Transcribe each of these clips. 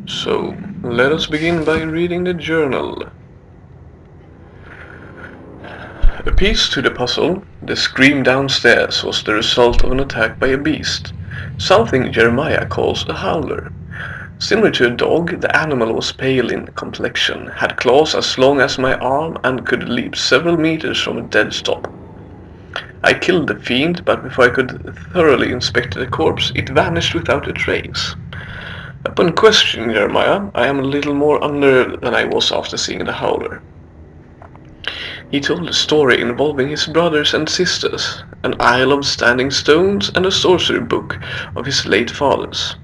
So, let us begin by reading the journal. A piece to the puzzle, the scream downstairs was the result of an attack by a beast, something Jeremiah calls a howler. Similar to a dog, the animal was pale in complexion, had claws as long as my arm, and could leap several meters from a dead stop. I killed the fiend, but before I could thoroughly inspect the corpse, it vanished without a trace. Upon questioning Jeremiah, I am a little more unnerved than I was after seeing the howler. He told a story involving his brothers and sisters, an isle of standing stones, and a sorcery book of his late father's.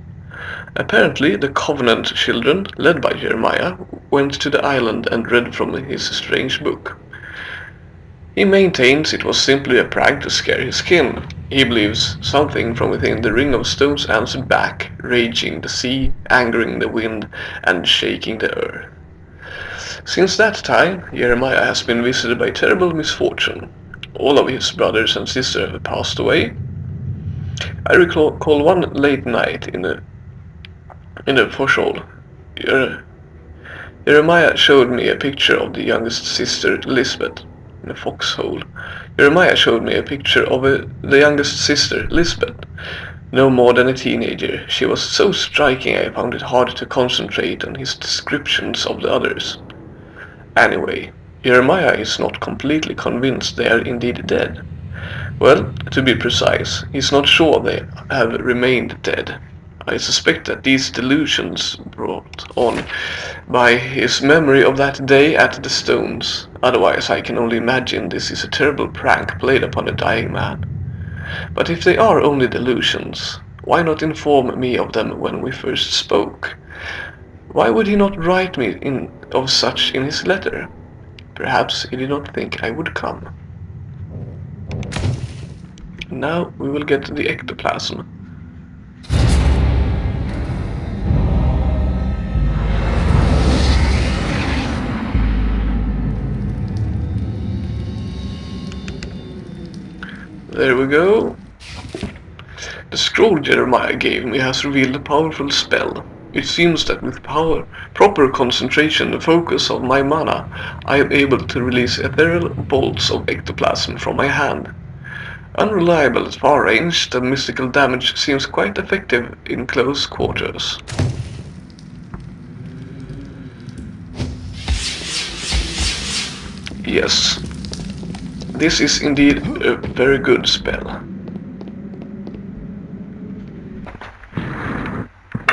Apparently, the Covenant children, led by Jeremiah, went to the island and read from his strange book. He maintains it was simply a prank to scare his kin. He believes something from within the ring of stones answered back, raging the sea, angering the wind, and shaking the earth. Since that time, Jeremiah has been visited by terrible misfortune. All of his brothers and sisters have passed away. I recall one late night in the foxhole. Jeremiah showed me a picture of the youngest sister, Lisbeth. In a foxhole. Jeremiah showed me a picture of the youngest sister, Lisbeth. No more than a teenager, she was so striking I found it hard to concentrate on his descriptions of the others. Anyway, Jeremiah is not completely convinced they are indeed dead. Well, to be precise, he's not sure they have remained dead. I suspect that these delusions brought on by his memory of that day at the stones. Otherwise, I can only imagine this is a terrible prank played upon a dying man. But if they are only delusions, why not inform me of them when we first spoke? Why would he not write me of such in his letter? Perhaps he did not think I would come. Now we will get the ectoplasm. There we go. The scroll Jeremiah gave me has revealed a powerful spell. It seems that with proper concentration and focus of my mana, I am able to release ethereal bolts of ectoplasm from my hand. Unreliable at far range, the mystical damage seems quite effective in close quarters. Yes, this is indeed a very good spell.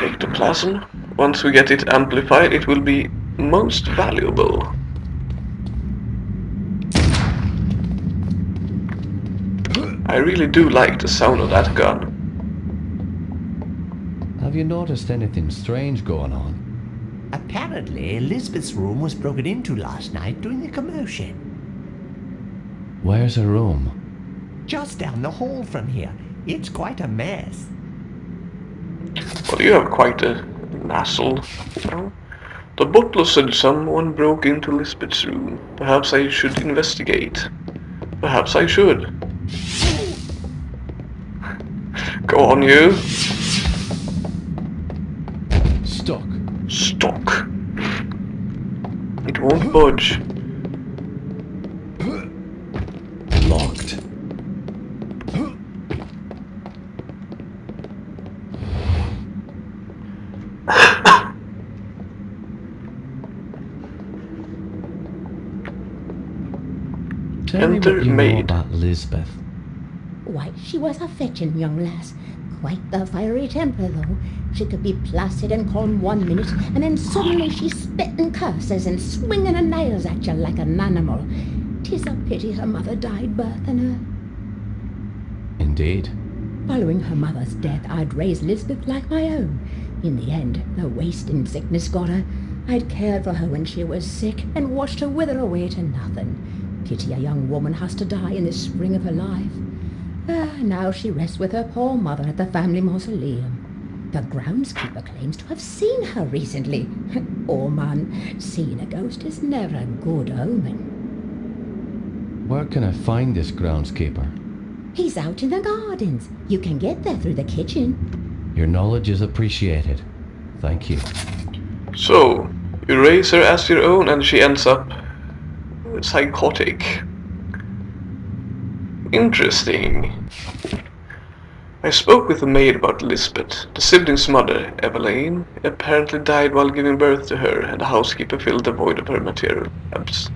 Ectoplasm. Once we get it amplified, it will be most valuable. I really do like the sound of that gun. Have you noticed anything strange going on? Apparently, Elizabeth's room was broken into last night during the commotion. Where's her room? Just down the hall from here. It's quite a mess. Well, you have quite a nassle. The butler said someone broke into Lisbeth's room. Perhaps I should investigate. Perhaps I should. Go on, you. Stuck. Stuck. It won't budge. Locked. Tell me what you know about Lisbeth. Why, she was a fetching young lass. Quite the fiery temper, though. She could be placid and calm 1 minute, and then suddenly she's spitting curses and swinging her nails at you like an animal. 'Tis a pity her mother died birthing her. Indeed. Following her mother's death, I'd raised Lisbeth like my own. In the end, the wasting sickness got her. I'd cared for her when she was sick and watched her wither away to nothing. Pity a young woman has to die in the spring of her life. Now she rests with her poor mother at the family mausoleum. The groundskeeper claims to have seen her recently. Oh man, seeing a ghost is never a good omen. Where can I find this groundskeeper? He's out in the gardens. You can get there through the kitchen. Your knowledge is appreciated. Thank you. So, you raise her as your own and she ends up psychotic. Interesting. I spoke with the maid about Lisbeth. The siblings' mother, Evelyn, apparently died while giving birth to her, and the housekeeper filled the void of her material absence.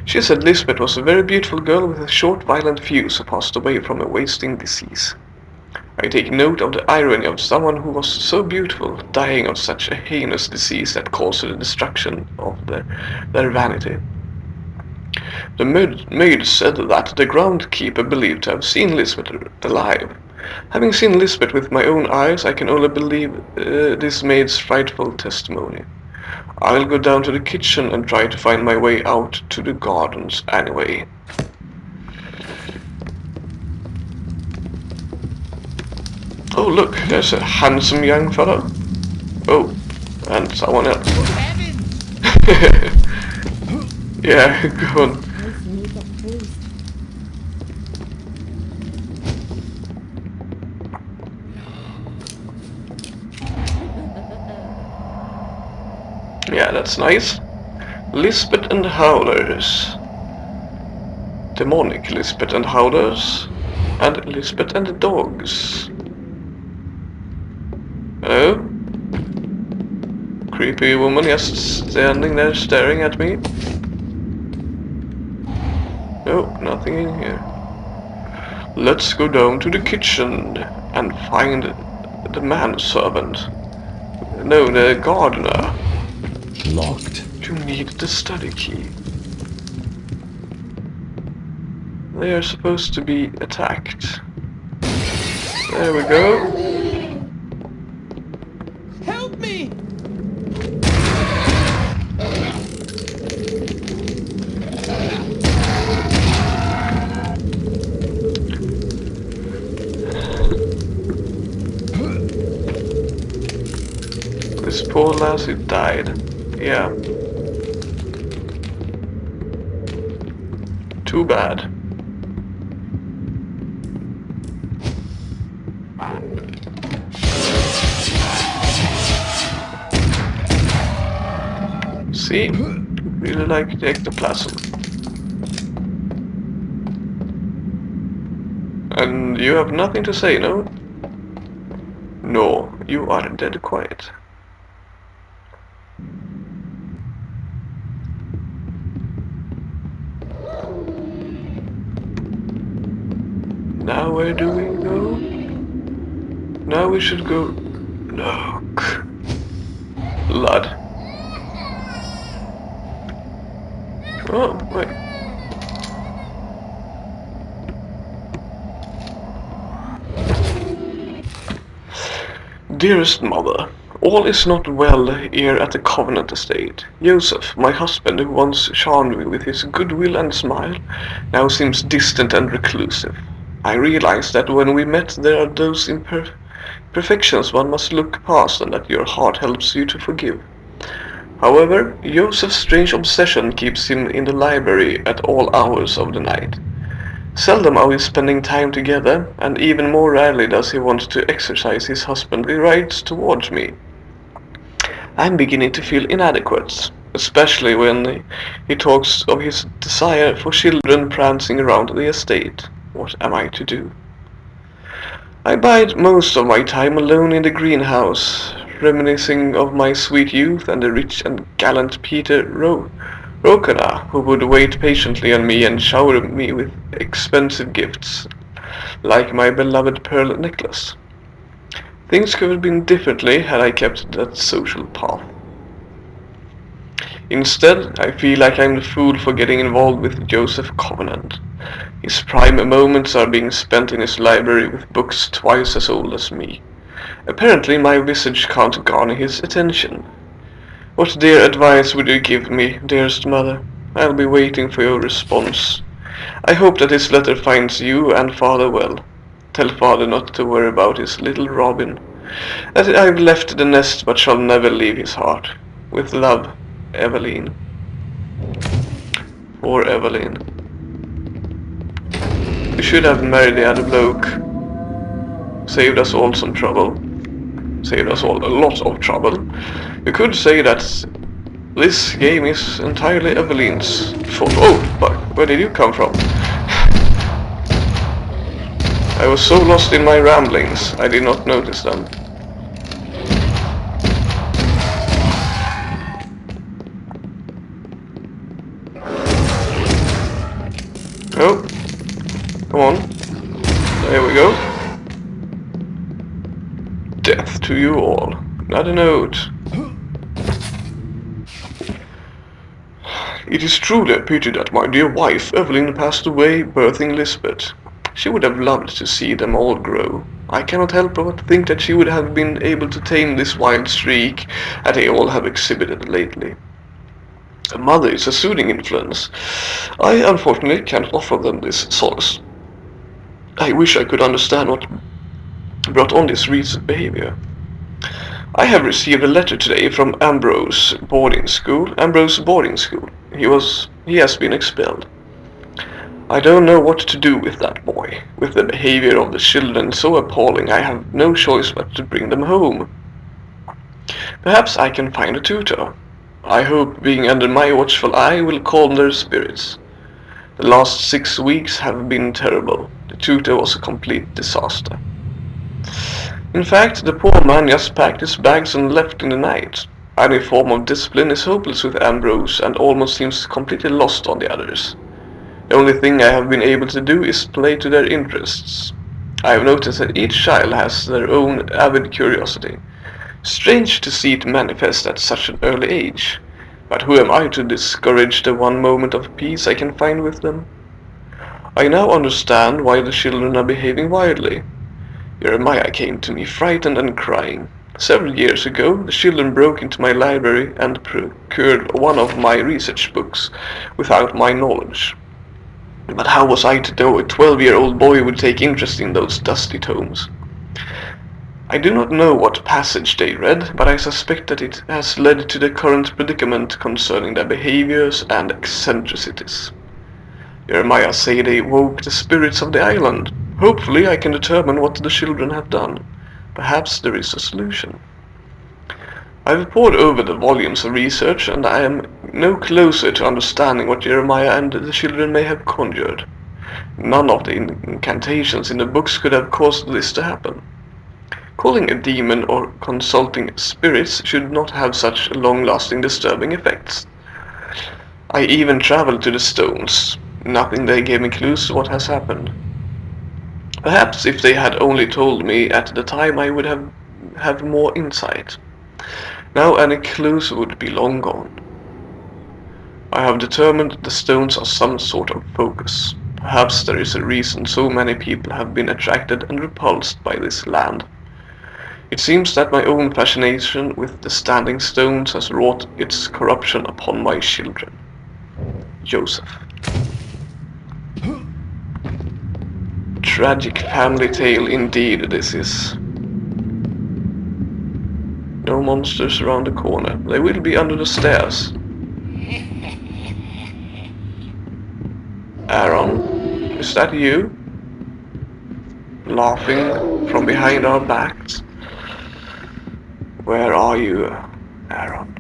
She said Lisbeth was a very beautiful girl with a short, violent fuse who passed away from a wasting disease. I take note of the irony of someone who was so beautiful dying of such a heinous disease that caused the destruction of their vanity. The maid said that the groundkeeper believed to have seen Lisbeth alive. Having seen Lisbeth with my own eyes, I can only believe this maid's frightful testimony. I'll go down to the kitchen and try to find my way out to the gardens anyway. Oh look, there's a handsome young fellow. Oh, and someone else. Yeah, go on. Yeah, that's nice. Lisbeth and Howlers. Demonic Lisbeth and Howlers. And Lisbeth and the dogs. Hello? Creepy woman just standing there staring at me. No, nothing in here. Let's go down to the kitchen and find the manservant. No, the gardener. Locked. You need the study key. They are supposed to be attacked. There we go. Help me! This poor lassie died. Yeah. Too bad. See? Really like the ectoplasm. And you have nothing to say, no? No, you are dead quiet. Now where do we go? Now we should go... Look. Blood. Oh, wait. Dearest mother, all is not well here at the Covenant estate. Joseph, my husband, who once charmed me with his goodwill and smile, now seems distant and reclusive. I realize that when we met there are those imperfections one must look past and that your heart helps you to forgive. However, Joseph's strange obsession keeps him in the library at all hours of the night. Seldom are we spending time together, and even more rarely does he want to exercise his husbandly rights towards me. I'm beginning to feel inadequate, especially when he talks of his desire for children prancing around the estate. What am I to do? I bide most of my time alone in the greenhouse, reminiscing of my sweet youth and the rich and gallant Peter Rokana, who would wait patiently on me and shower me with expensive gifts, like my beloved pearl necklace. Things could have been differently had I kept that social path. Instead, I feel like I'm the fool for getting involved with Joseph Covenant. His prime moments are being spent in his library with books twice as old as me. Apparently my visage can't garner his attention. What dear advice would you give me, dearest mother? I'll be waiting for your response. I hope that this letter finds you and father well. Tell father not to worry about his little Robin, as I've left the nest but shall never leave his heart. With love, Evelyn. Poor Evelyn. We should have married the other bloke. Saved us all some trouble. saved us all a lot of trouble. You could say that this game is entirely Evelyn's fault. Oh, but where did you come from? I was so lost in my ramblings, I did not notice them. Oh, come on. There we go. Death to you all. Another note. It is truly a pity that my dear wife, Evelyn, passed away birthing Lisbeth. She would have loved to see them all grow. I cannot help but think that she would have been able to tame this wild streak that they all have exhibited lately. A mother is a soothing influence. I unfortunately cannot offer them this solace. I wish I could understand what brought on this recent behavior. I have received a letter today from Ambrose boarding school. He has been expelled. I don't know what to do with that boy. With the behavior of the children so appalling, I have no choice but to bring them home. Perhaps I can find a tutor. I hope being under my watchful eye will calm their spirits. The last 6 weeks have been terrible. The tutor was a complete disaster. In fact, the poor man just packed his bags and left in the night. Any form of discipline is hopeless with Ambrose and almost seems completely lost on the others. The only thing I have been able to do is play to their interests. I have noticed that each child has their own avid curiosity. Strange to see it manifest at such an early age. But who am I to discourage the one moment of peace I can find with them? I now understand why the children are behaving wildly. Jeremiah came to me frightened and crying. Several years ago, the children broke into my library and procured one of my research books without my knowledge. But how was I to know a 12-year-old boy would take interest in those dusty tomes? I do not know what passage they read, but I suspect that it has led to the current predicament concerning their behaviors and eccentricities. Jeremiah say they woke the spirits of the island. Hopefully I can determine what the children have done. Perhaps there is a solution. I have pored over the volumes of research, and I am no closer to understanding what Jeremiah and the children may have conjured. None of the incantations in the books could have caused this to happen. Calling a demon or consulting spirits should not have such long-lasting disturbing effects. I even traveled to the stones. Nothing there gave me clues to what has happened. Perhaps if they had only told me at the time I would have more insight. Now any clues would be long gone. I have determined the stones are some sort of focus. Perhaps there is a reason so many people have been attracted and repulsed by this land. It seems that my own fascination with the standing stones has wrought its corruption upon my children. Joseph. Tragic family tale indeed this is. No monsters around the corner. They will be under the stairs. Aaron, is that you? Laughing from behind our backs? Where are you, Aaron?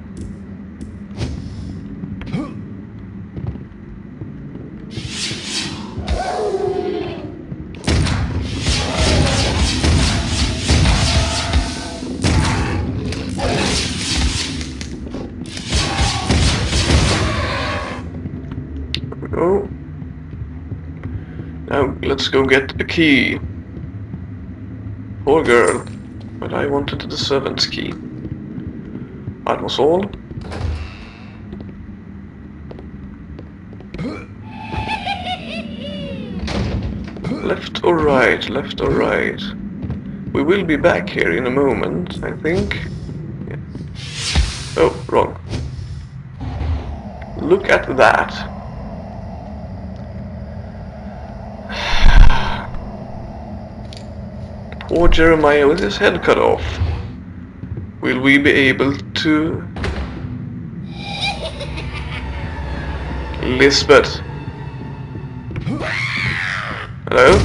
Go. Now let's go get a key. Poor girl, but I wanted the servant's key. That was all. Left or right, left or right. We will be back here in a moment, I think. Yeah. Oh, wrong. Look at that. Poor Jeremiah with his head cut off. Will we be able to... Lisbeth? Hello?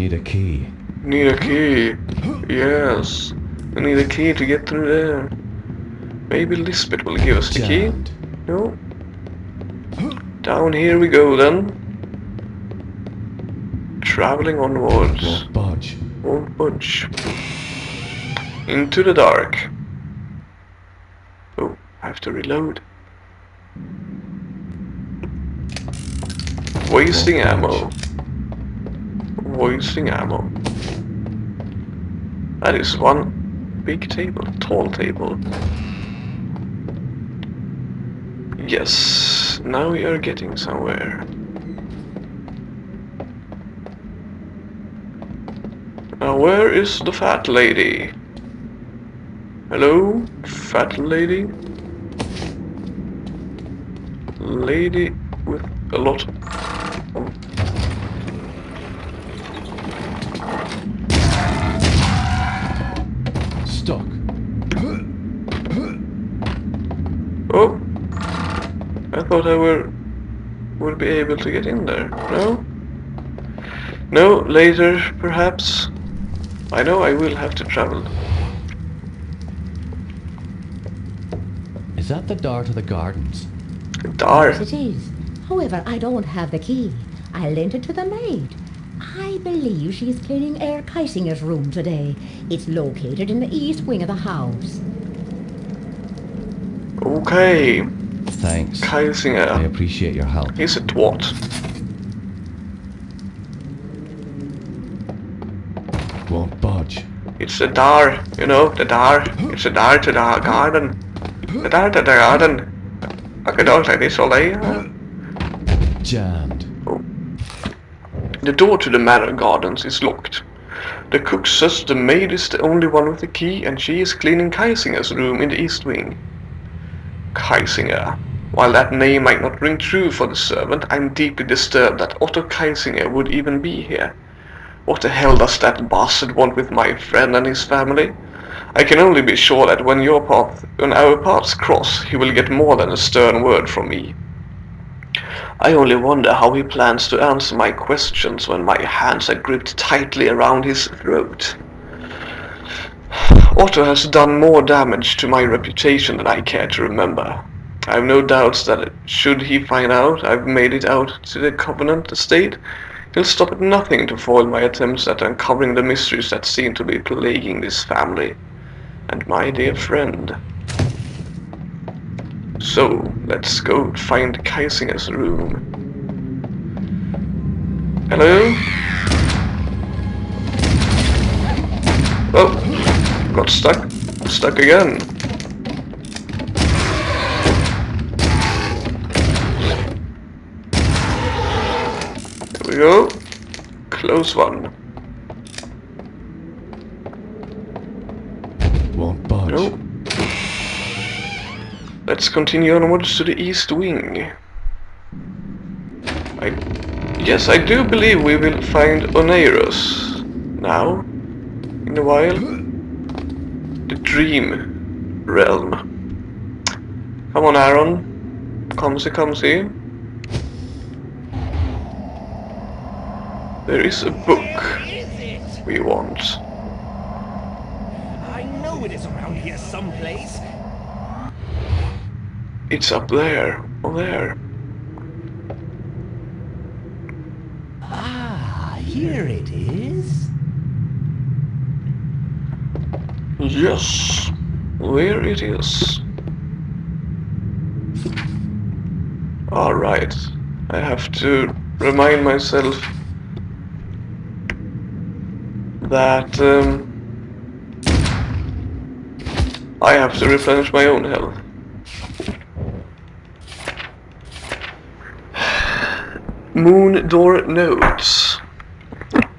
Need a key. Need a key. Yes. We need a key to get through there. Maybe Lisbeth will give us the key. Jammed. No. Down here we go then. Traveling onwards. Won't budge. Won't budge. Into the dark. Oh, I have to reload. Wasting Won't ammo. budge. Wasting ammo. That is one big table, tall table. Yes, now we are getting somewhere. Now where is the fat lady? Hello, fat lady? Lady with a lot of... Stuck. Oh! I thought I would be able to get in there. No? No, later, perhaps. I know I will have to travel. Is that the door to the gardens? Dar. Yes, it is. However, I don't have the key. I lent it to the maid. I believe she's cleaning Herr Keisinger's room today. It's located in the east wing of the house. Okay. Thanks. I Keisinger. appreciate your help. He's a twat. Won't budge. It's the Dar, you know, the Dar. It's the Dar to the garden. The Dar to the garden. I could talk like this all day. Jammed. The door to the manor gardens is locked. The cook says the maid is the only one with the key and she is cleaning Keisinger's room in the east wing. Keisinger. While that name might not ring true for the servant, I'm deeply disturbed that Otto Keisinger would even be here. What the hell does that bastard want with my friend and his family? I can only be sure that when our paths cross, he will get more than a stern word from me. I only wonder how he plans to answer my questions when my hands are gripped tightly around his throat. Otto has done more damage to my reputation than I care to remember. I have no doubts that should he find out I've made it out to the Covenant estate, he'll stop at nothing to foil my attempts at uncovering the mysteries that seem to be plaguing this family and my dear friend. So, let's go find Keisinger's room. Hello? Oh, got stuck. Stuck again. There we go. Close one. Won't budge. No. Let's continue onwards to the east wing. Yes, I do believe we will find Oneiros now, in a while. The dream realm. Come on, Aaron. Come see. There is a book we want. I know it is around here someplace. It's up there. Oh, there. Ah, here it is. Yes. Where it is. Alright. I have to remind myself that I have to replenish my own health. Moon door notes.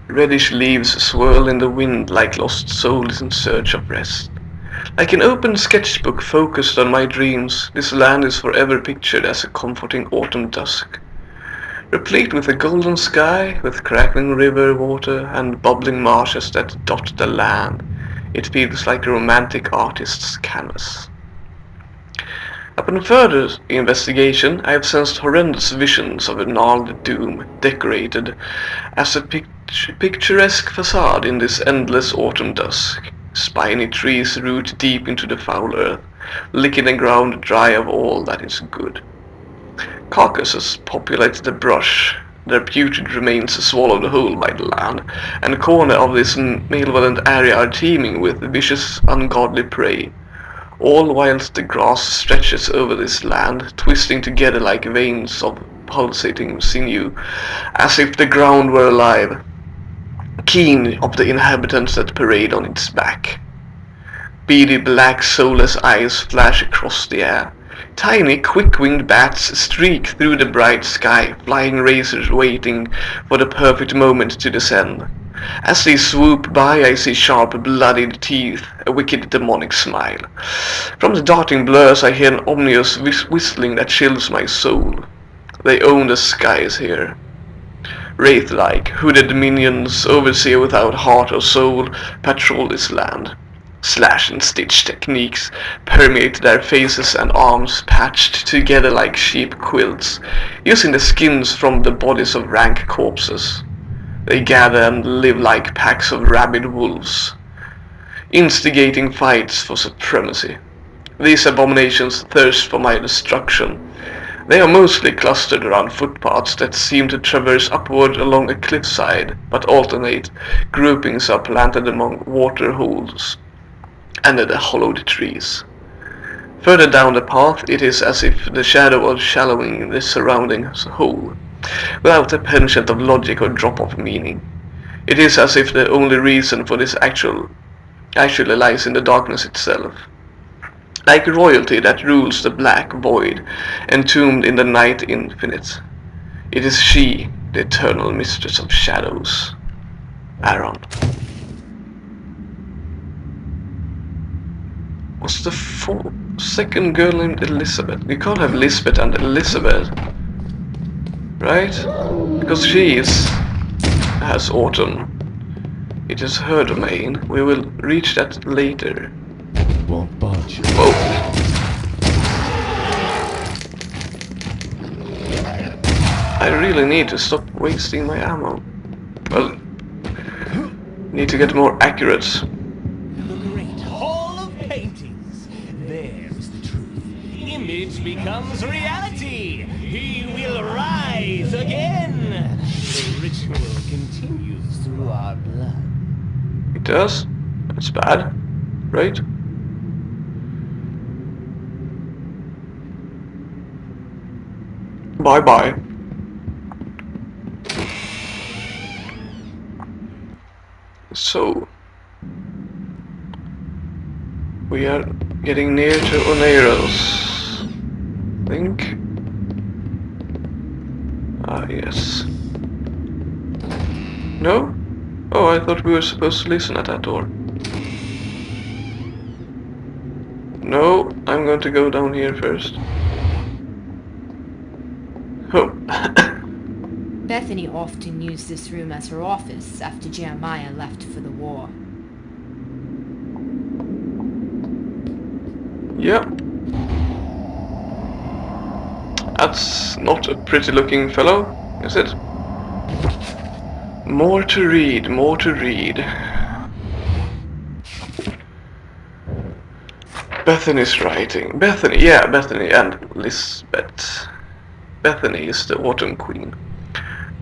Reddish leaves swirl in the wind like lost souls in search of rest. Like an open sketchbook focused on my dreams, this land is forever pictured as a comforting autumn dusk. Replete with a golden sky, with crackling river water and bubbling marshes that dot the land, it feels like a romantic artist's canvas. Upon further investigation, I have sensed horrendous visions of a gnarled doom, decorated as a picturesque facade in this endless autumn dusk. Spiny trees root deep into the foul earth, licking the ground dry of all that is good. Carcasses populate the brush, their putrid remains swallowed whole by the land, and corners of this malevolent area are teeming with vicious, ungodly prey, all whilst the grass stretches over this land, twisting together like veins of pulsating sinew, as if the ground were alive, keen of the inhabitants that parade on its back. Beady black soulless eyes flash across the air. Tiny quick-winged bats streak through the bright sky, flying racers waiting for the perfect moment to descend. As they swoop by, I see sharp, bloodied teeth, a wicked demonic smile. From the darting blurs I hear an ominous whistling that chills my soul. They own the skies here. Wraith-like, hooded minions, overseer without heart or soul, patrol this land. Slash and stitch techniques permeate their faces and arms, patched together like sheep quilts, using the skins from the bodies of rank corpses. They gather and live like packs of rabid wolves, instigating fights for supremacy. These abominations thirst for my destruction. They are mostly clustered around footpaths that seem to traverse upward along a cliffside, but alternate groupings are planted among water holes and the hollowed trees. Further down the path, it is as if the shadow was shallowing the surrounding whole, without a penchant of logic or drop of meaning. It is as if the only reason for this actually lies in the darkness itself. Like royalty that rules the black void, entombed in the night infinite. It is she, the eternal mistress of shadows. Aaron. What's the second girl named Elizabeth? You can't have Lisbeth and Elizabeth, right? Because she has autumn. It is her domain. We will reach that later. Won't budge. Whoa. I really need to stop wasting my ammo. Well, need to get more accurate. The great hall of paintings. There's the truth. Image becomes reality. He will rise again. The ritual continues through our blood. It does? That's bad, right? Bye-bye. So, we are getting near to Oneros, I think. Ah, yes. No? Oh, I thought we were supposed to listen at that door. No, I'm going to go down here first. Oh. Bethany often used this room as her office after Jeremiah left for the war. Yeah. That's not a pretty looking fellow, is it? More to read, more to read. Bethany's writing. Bethany, yeah, Bethany and Lisbeth. Bethany is the Autumn Queen.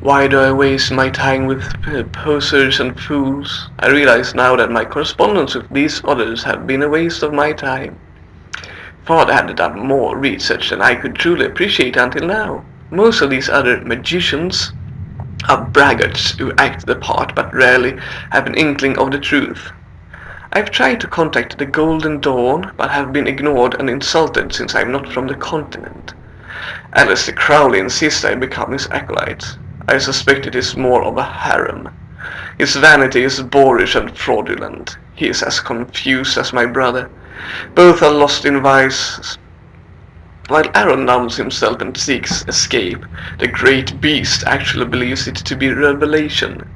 Why do I waste my time with posers and fools? I realize now that my correspondence with these others have been a waste of my time. Father had done more research than I could truly appreciate until now. Most of these other magicians are braggarts who act the part but rarely have an inkling of the truth. I've tried to contact the Golden Dawn, but have been ignored and insulted since I'm not from the continent. Alistair Crowley insists I become his acolyte. I suspect it is more of a harem. His vanity is boorish and fraudulent. He is as confused as my brother. Both are lost in vice. While Aaron numbs himself and seeks escape, the great beast actually believes it to be revelation.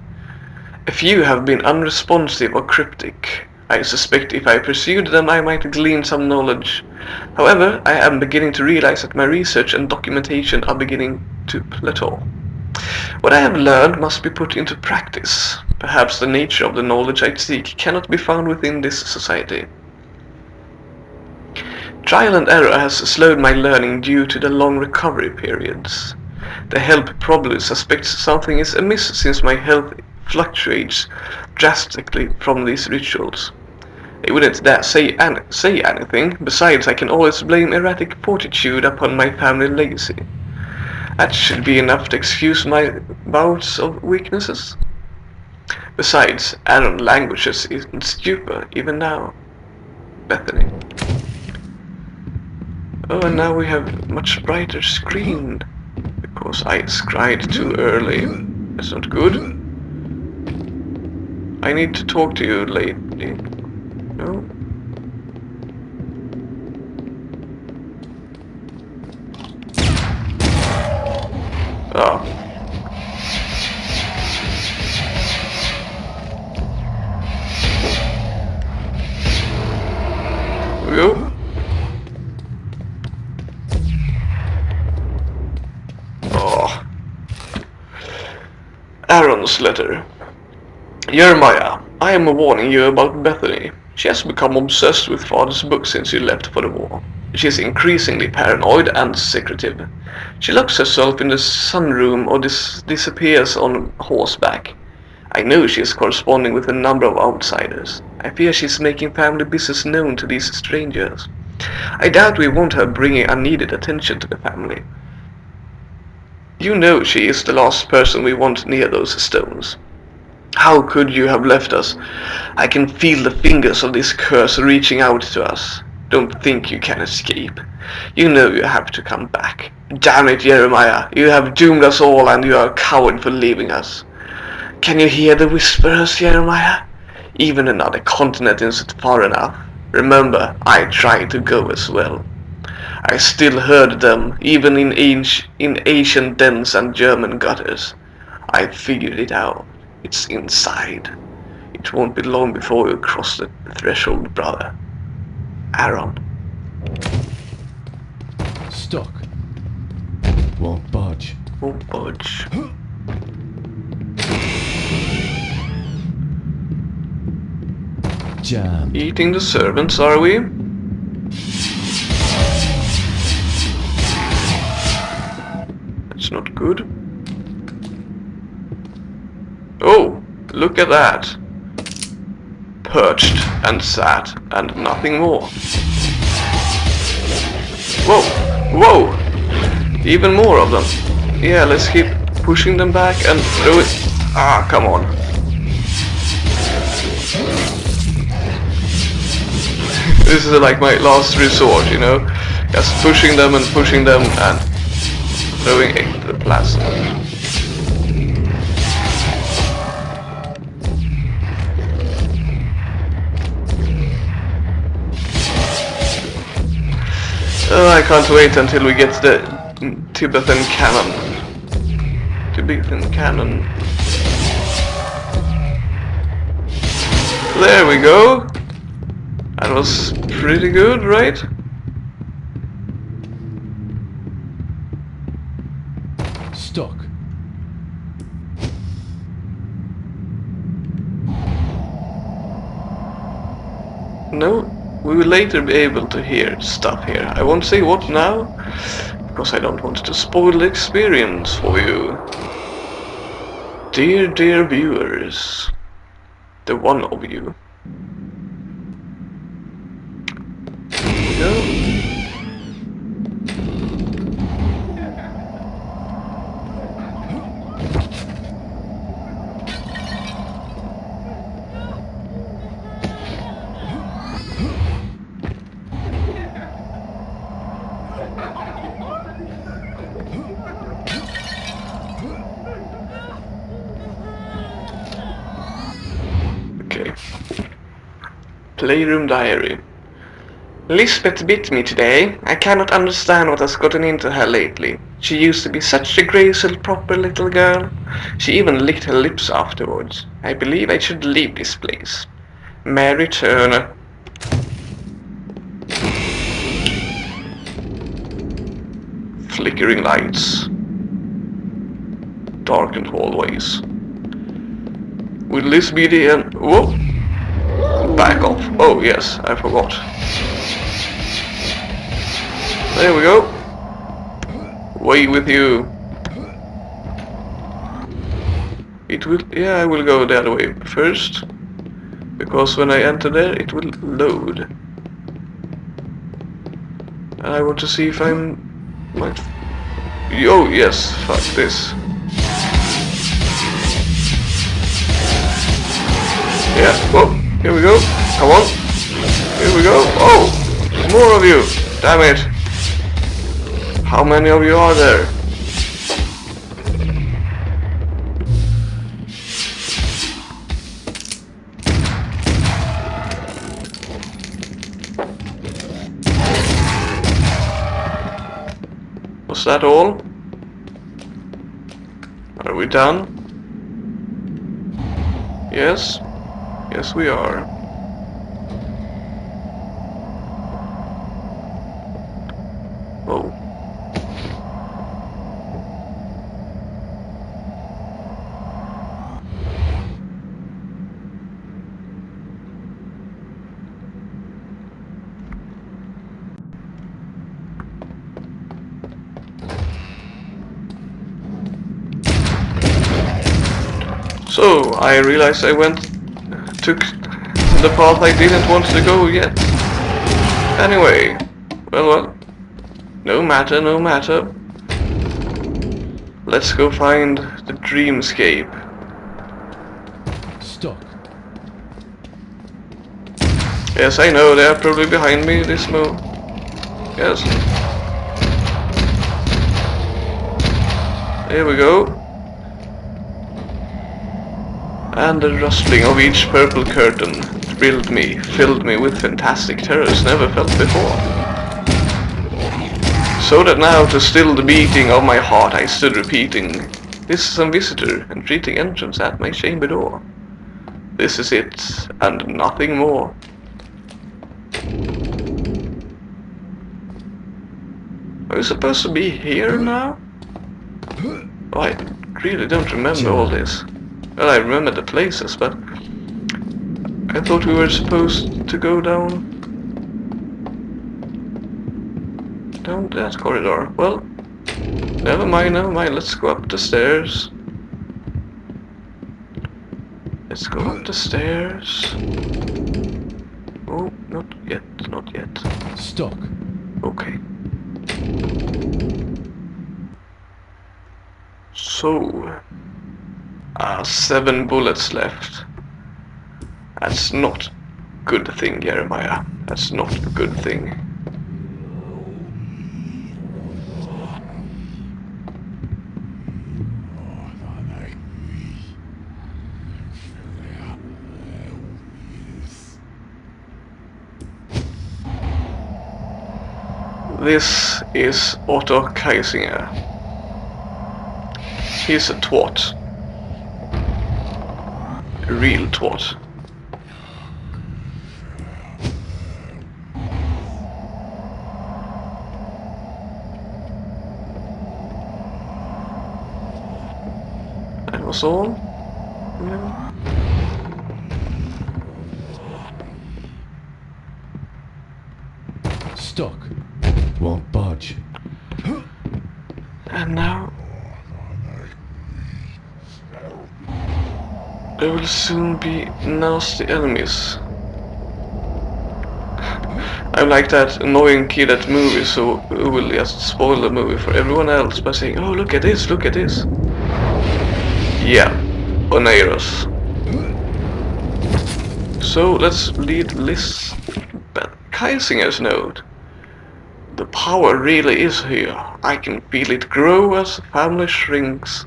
A few have been unresponsive or cryptic. I suspect if I pursued them I might glean some knowledge. However, I am beginning to realize that my research and documentation are beginning to plateau. What I have learned must be put into practice. Perhaps the nature of the knowledge I seek cannot be found within this society. Trial and error has slowed my learning due to the long recovery periods. The help probably suspects something is amiss since my health fluctuates drastically from these rituals. I wouldn't dare say anything, besides I can always blame erratic fortitude upon my family legacy. That should be enough to excuse my bouts of weaknesses. Besides, Aaron languishes in stupor even now. Bethany. Oh, and now we have much brighter screen. Because I scried too early. That's not good. I need to talk to you, lady. No? Oh. Here we go. Oh. Aaron's letter. Jeremiah, I am warning you about Bethany. She has become obsessed with Father's book since you left for the war. She is increasingly paranoid and secretive. She locks herself in the sunroom or disappears on horseback. I know she is corresponding with a number of outsiders. I fear she is making family business known to these strangers. I doubt we want her bringing unneeded attention to the family. You know she is the last person we want near those stones. How could you have left us? I can feel the fingers of this curse reaching out to us. Don't think you can escape. You know you have to come back. Damn it, Jeremiah, you have doomed us all and you are a coward for leaving us. Can you hear the whisperers, Jeremiah? Even another continent isn't far enough. Remember, I tried to go as well. I still heard them, even in Asian dens and German gutters. I figured it out. It's inside. It won't be long before you cross the threshold, brother. Aaron. Stuck. Won't budge. Won't budge. Jam. Eating the servants, are we? That's not good. Oh, look at that. Perched and sat and nothing more. Whoa, whoa! Even more of them. Yeah, let's keep pushing them back and throw it. Ah, come on. This is like my last resort, you know? Just pushing them and throwing it to the plasma. Oh, I can't wait until we get the Tibetan cannon. There we go. That was pretty good, right? Stuck. No, we will later be able to hear stuff here. I won't say what now, because I don't want to spoil the experience for you. Dear viewers, the one of you. Here we go. Playroom diary. Lisbeth bit me today. I cannot understand what has gotten into her lately. She used to be such a graceful, proper little girl. She even licked her lips afterwards. I believe I should leave this place. Mary Turner. Flickering lights. darkened hallways. Will this be the end? Whoa! Back off. Oh yes, I forgot. There we go. Away with you. It will... yeah, I will go the other way first. Because when I enter there, it will load. And I want to see if I'm... might... oh yes, fuck this. Yeah, oh, here we go. Come on. Here we go. Oh, more of you. Damn it. How many of you are there? Was that all? Are we done? Yes? Yes, we are. Oh. So, I realized I took the path I didn't want to go yet. Anyway, well, no matter. Let's go find the dreamscape. Stuck. Yes, I know, they are probably behind me this move. Yes. Here we go. And the rustling of each purple curtain filled me with fantastic terrors never felt before. So that now, to still the beating of my heart, I stood repeating, "This is some visitor, entreating entrance at my chamber door. This is it, and nothing more." Are we supposed to be here now? Oh, I really don't remember all this. Well, I remember the places, but I thought we were supposed to go down that corridor. Well, never mind, let's go up the stairs. Let's go up the stairs. Oh, not yet. Stuck. Okay. So... 7 bullets left. That's not a good thing, Jeremiah. That's not a good thing. This is Otto Kaisinger. He's a twat. A real twat. That was all? Yeah. Stuck. Won't budge. And now... there will soon be nasty enemies. I'm like that annoying kid at movies who will just spoil the movie for everyone else by saying, "Oh, look at this, look at this." Yeah, Oneiros. So let's read Liz Kaisinger's note. The power really is here. I can feel it grow as the family shrinks.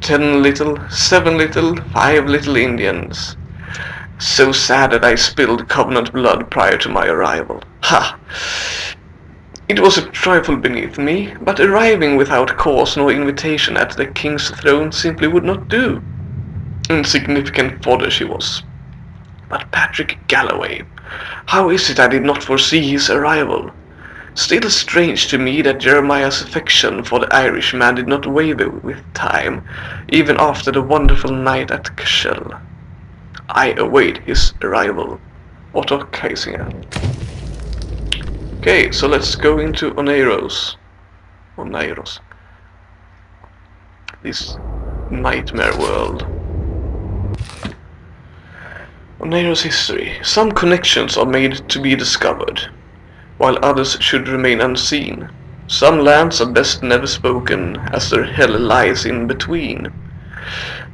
10 little, 7 little, 5 little Indians. So sad that I spilled Covenant blood prior to my arrival. Ha! It was a trifle beneath me, but arriving without cause nor invitation at the king's throne simply would not do. Insignificant fodder she was. But Patrick Galloway, how is it I did not foresee his arrival? Still strange to me that Jeremiah's affection for the Irishman did not waver with time, even after the wonderful night at Cashel. I await his arrival. Otto Kaisinger. Okay, so let's go into Oneiros. This nightmare world. Oneiros history. Some connections are made to be discovered, while others should remain unseen. Some lands are best never spoken, as their hell lies in between.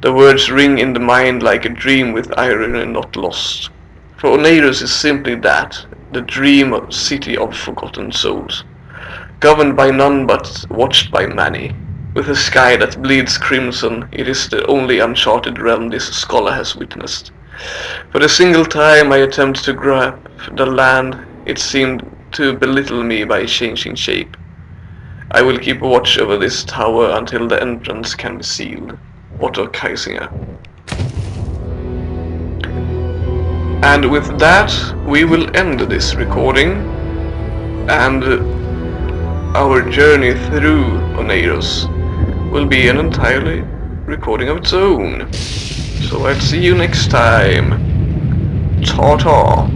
The words ring in the mind like a dream with irony not lost. For Oneiros is simply that, the dream of city of forgotten souls, governed by none but watched by many. With a sky that bleeds crimson, it is the only uncharted realm this scholar has witnessed. For the single time I attempt to grasp the land, it seemed to belittle me by changing shape. I will keep watch over this tower until the entrance can be sealed. Otto Kaisinger. And with that, we will end this recording, and our journey through Oneiros will be an entirely recording of its own. So I'll see you next time. Ta-ta.